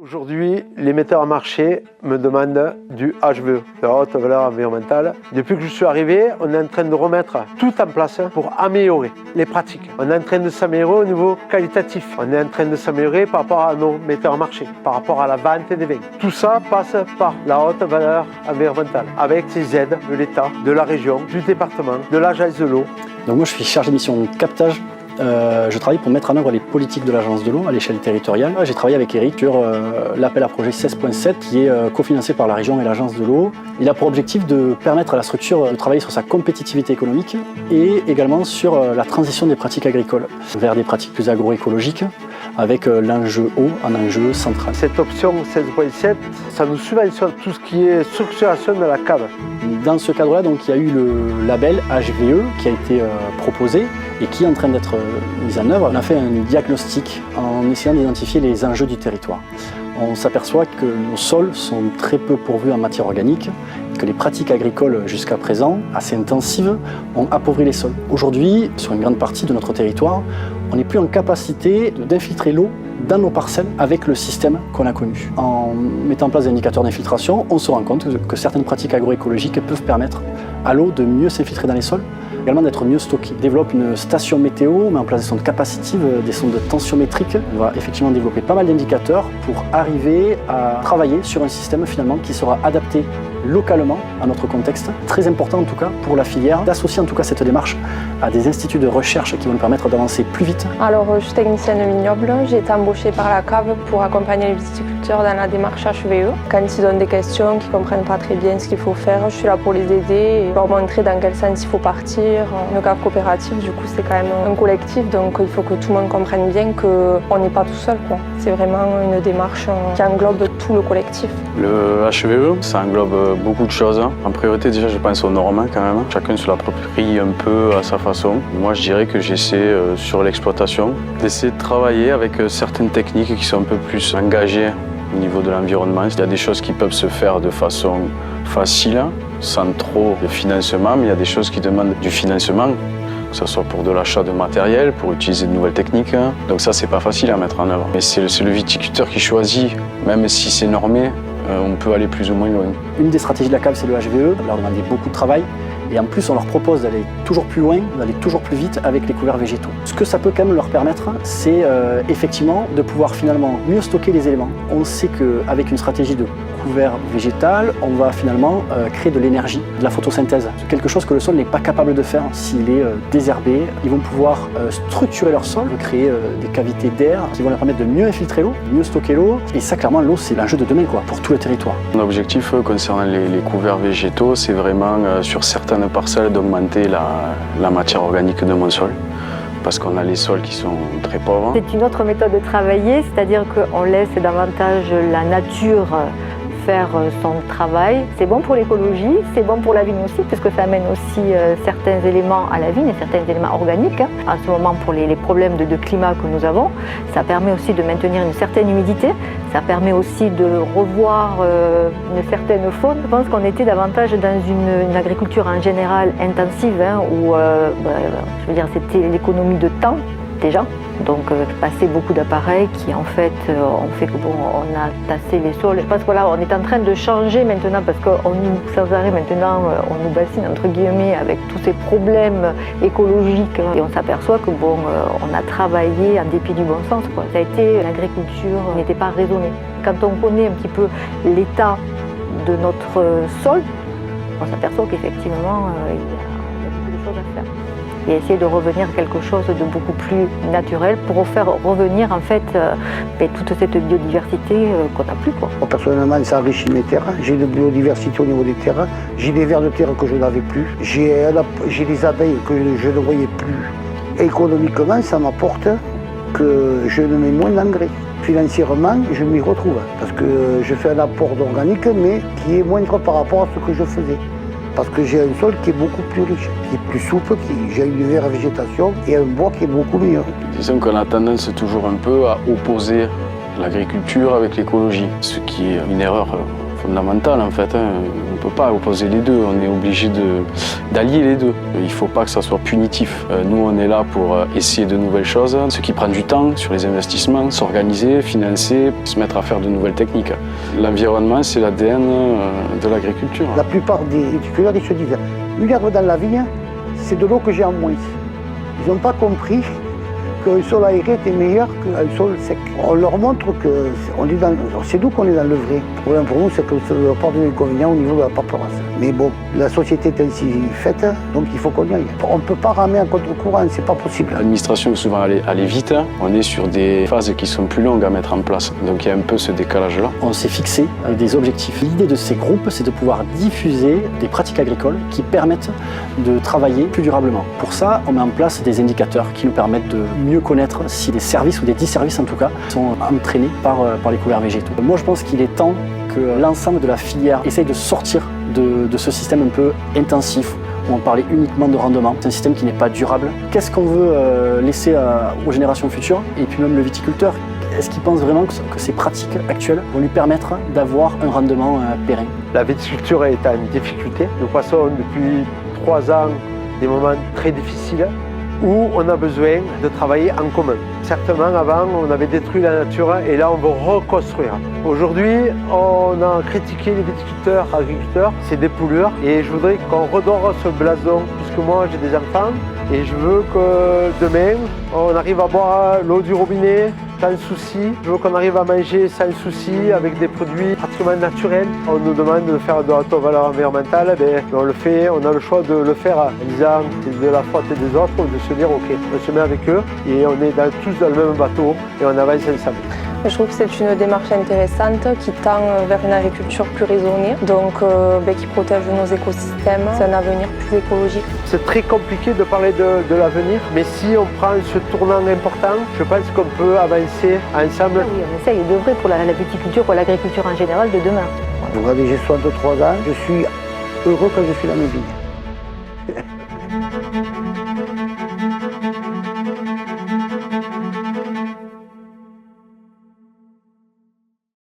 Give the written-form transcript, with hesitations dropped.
Aujourd'hui, les metteurs en marché me demandent du HVE, de la haute valeur environnementale. Depuis que je suis arrivé, on est en train de remettre tout en place pour améliorer les pratiques. On est en train de s'améliorer au niveau qualitatif. On est en train de s'améliorer par rapport à nos metteurs en marché, par rapport à la vente des vins. Tout ça passe par la haute valeur environnementale, avec ces aides de l'État, de la région, du département, de l'agence de l'eau. Donc moi je suis chargé de mission captage. Je travaille pour mettre en œuvre les politiques de l'agence de l'eau à l'échelle territoriale. J'ai travaillé avec Eric sur l'appel à projet 16.7 qui est cofinancé par la région et l'agence de l'eau. Il a pour objectif de permettre à la structure de travailler sur sa compétitivité économique et également sur la transition des pratiques agricoles vers des pratiques plus agroécologiques avec l'enjeu eau en enjeu central. Cette option 16.7, ça nous subventionne tout ce qui est structuration de la cave. Dans ce cadre-là, donc, il y a eu le label HVE qui a été proposé et qui est en train d'être mis en œuvre. On a fait un diagnostic en essayant d'identifier les enjeux du territoire. On s'aperçoit que nos sols sont très peu pourvus en matière organique, que les pratiques agricoles jusqu'à présent, assez intensives, ont appauvri les sols. Aujourd'hui, sur une grande partie de notre territoire, on n'est plus en capacité d'infiltrer l'eau dans nos parcelles avec le système qu'on a connu. En mettant en place des indicateurs d'infiltration, on se rend compte que certaines pratiques agroécologiques peuvent permettre à l'eau de mieux s'infiltrer dans les sols, également d'être mieux stockée. On développe une station météo, on met en place des sondes capacitives, des sondes tensiométriques. On va effectivement développer pas mal d'indicateurs pour arriver à travailler sur un système finalement qui sera adapté localement à notre contexte. Très important en tout cas pour la filière d'associer en tout cas cette démarche à des instituts de recherche qui vont nous permettre d'avancer plus vite. Alors je suis technicienne vignoble, j'ai été embauchée par la cave pour accompagner les viticulteurs dans la démarche HVE. Quand ils ont des questions, qu'ils ne comprennent pas très bien ce qu'il faut faire, je suis là pour les aider et leur montrer dans quel sens il faut partir. Une cave coopérative, du coup c'est quand même un collectif, donc il faut que tout le monde comprenne bien qu'on n'est pas tout seul, quoi. C'est vraiment une démarche qui englobe tout le collectif. Le HVE, ça englobe beaucoup de choses. En priorité, déjà, je pense aux normes quand même. Chacun se l'approprie un peu à sa façon. Moi, je dirais que j'essaie sur l'exploitation d'essayer de travailler avec certaines techniques qui sont un peu plus engagées au niveau de l'environnement. Il y a des choses qui peuvent se faire de façon facile, sans trop de financement, mais il y a des choses qui demandent du financement, que ce soit pour de l'achat de matériel, pour utiliser de nouvelles techniques. Donc ça, c'est pas facile à mettre en œuvre. Mais c'est le viticulteur qui choisit, même si c'est normé, on peut aller plus ou moins loin. Une des stratégies de la cave, c'est le HVE. On leur demande beaucoup de travail. Et en plus, on leur propose d'aller toujours plus loin, d'aller toujours plus vite avec les couverts végétaux. Ce que ça peut quand même leur permettre, c'est effectivement de pouvoir finalement mieux stocker les éléments. On sait qu'avec une stratégie de couvert végétal, on va finalement créer de l'énergie, de la photosynthèse. C'est quelque chose que le sol n'est pas capable de faire s'il est désherbé. Ils vont pouvoir structurer leur sol, créer des cavités d'air qui vont leur permettre de mieux infiltrer l'eau, mieux stocker l'eau. Et ça, clairement, l'eau, c'est l'enjeu de demain, quoi, pour tout le territoire. Mon objectif concernant les couverts végétaux, c'est vraiment sur certaines parcelles d'augmenter la matière organique de mon sol, parce qu'on a les sols qui sont très pauvres. C'est une autre méthode de travailler, c'est-à-dire qu'on laisse davantage la nature faire son travail. C'est bon pour l'écologie, c'est bon pour la vigne aussi, puisque ça amène aussi certains éléments à la vigne, et certains éléments organiques. En ce moment, pour les problèmes de climat que nous avons, ça permet aussi de maintenir une certaine humidité, ça permet aussi de revoir une certaine faune. Je pense qu'on était davantage dans une agriculture en général intensive, où je veux dire, c'était l'économie de temps déjà. Donc passer beaucoup d'appareils qui en fait ont fait que on a tassé les sols. Je pense que là on est en train de changer maintenant parce qu'on nous sans arrêt maintenant on nous bassine entre guillemets avec tous ces problèmes écologiques et on s'aperçoit que on a travaillé en dépit du bon sens, quoi. Ça a été l'agriculture n'était pas raisonnée. Quand on connaît un petit peu l'état de notre sol, on s'aperçoit qu'effectivement il y a beaucoup de choses à faire. Et essayer de revenir à quelque chose de beaucoup plus naturel pour faire revenir en fait toute cette biodiversité qu'on n'a plus, quoi. Personnellement, ça enrichit mes terres. J'ai de biodiversité au niveau des terres. J'ai des vers de terre que je n'avais plus. J'ai des abeilles que je ne voyais plus. Économiquement, ça m'apporte que je ne mets moins d'engrais. Financièrement, je m'y retrouve parce que je fais un apport d'organique mais qui est moindre par rapport à ce que je faisais. Parce que j'ai un sol qui est beaucoup plus riche, qui est plus souple, j'ai une végétation et un bois qui est beaucoup meilleur. Disons qu'on a tendance toujours un peu à opposer l'agriculture avec l'écologie, ce qui est une erreur fondamental en fait. On ne peut pas opposer les deux, on est obligé d'allier les deux. Il ne faut pas que ça soit punitif. Nous, on est là pour essayer de nouvelles choses, ce qui prend du temps sur les investissements, s'organiser, financer, se mettre à faire de nouvelles techniques. L'environnement, c'est l'ADN de l'agriculture. La plupart des viticulteurs, ils se disent, une herbe dans la vigne, c'est de l'eau que j'ai en moins. Ils n'ont pas compris qu'un sol aéré était meilleur qu'un sol sec. On leur montre que c'est nous qu'on est dans le vrai. Le problème pour nous, c'est que ça ne doit pas de l'inconvénient au niveau de la paperasse. Mais bon, la société est ainsi faite, donc il faut qu'on y aille. On ne peut pas ramer en contre-courant, c'est pas possible. L'administration veut souvent aller vite, on est sur des phases qui sont plus longues à mettre en place. Donc il y a un peu ce décalage-là. On s'est fixé des objectifs. L'idée de ces groupes, c'est de pouvoir diffuser des pratiques agricoles qui permettent de travailler plus durablement. Pour ça, on met en place des indicateurs qui nous permettent de mieux connaître si des services, ou des disservices en tout cas, sont entraînés par les couverts végétaux. Moi, je pense qu'il est temps que l'ensemble de la filière essaye de sortir de ce système un peu intensif, où on parlait uniquement de rendement. C'est un système qui n'est pas durable. Qu'est-ce qu'on veut laisser aux générations futures? Et puis même le viticulteur, est-ce qu'il pense vraiment que ces pratiques actuelles vont lui permettre d'avoir un rendement pérenne? La viticulture est en difficulté. Nous passons depuis 3 ans des moments très difficiles où on a besoin de travailler en commun. Certainement, avant, on avait détruit la nature et là, on veut reconstruire. Aujourd'hui, on a critiqué les viticulteurs, agriculteurs, c'est des pollueurs. Et je voudrais qu'on redore ce blason, puisque moi, j'ai des enfants et je veux que demain, on arrive à boire l'eau du robinet sans souci. Je veux qu'on arrive à manger sans souci avec des produits pratiquement naturels. On nous demande de faire de la haute valeur environnementale, on le fait, on a le choix de le faire en disant c'est de la faute des autres ou de se dire ok, on se met avec eux et on est tous dans le même bateau et on avance ensemble. Je trouve que c'est une démarche intéressante qui tend vers une agriculture plus raisonnée, donc qui protège nos écosystèmes. C'est un avenir plus écologique. C'est très compliqué de parler de l'avenir, mais si on prend ce tournant important, je pense qu'on peut avancer ensemble. Oui, on essaye d'œuvrer pour la viticulture, pour l'agriculture en général de demain. Regardez, j'ai 63 ans, je suis heureux quand je suis dans mes vignes.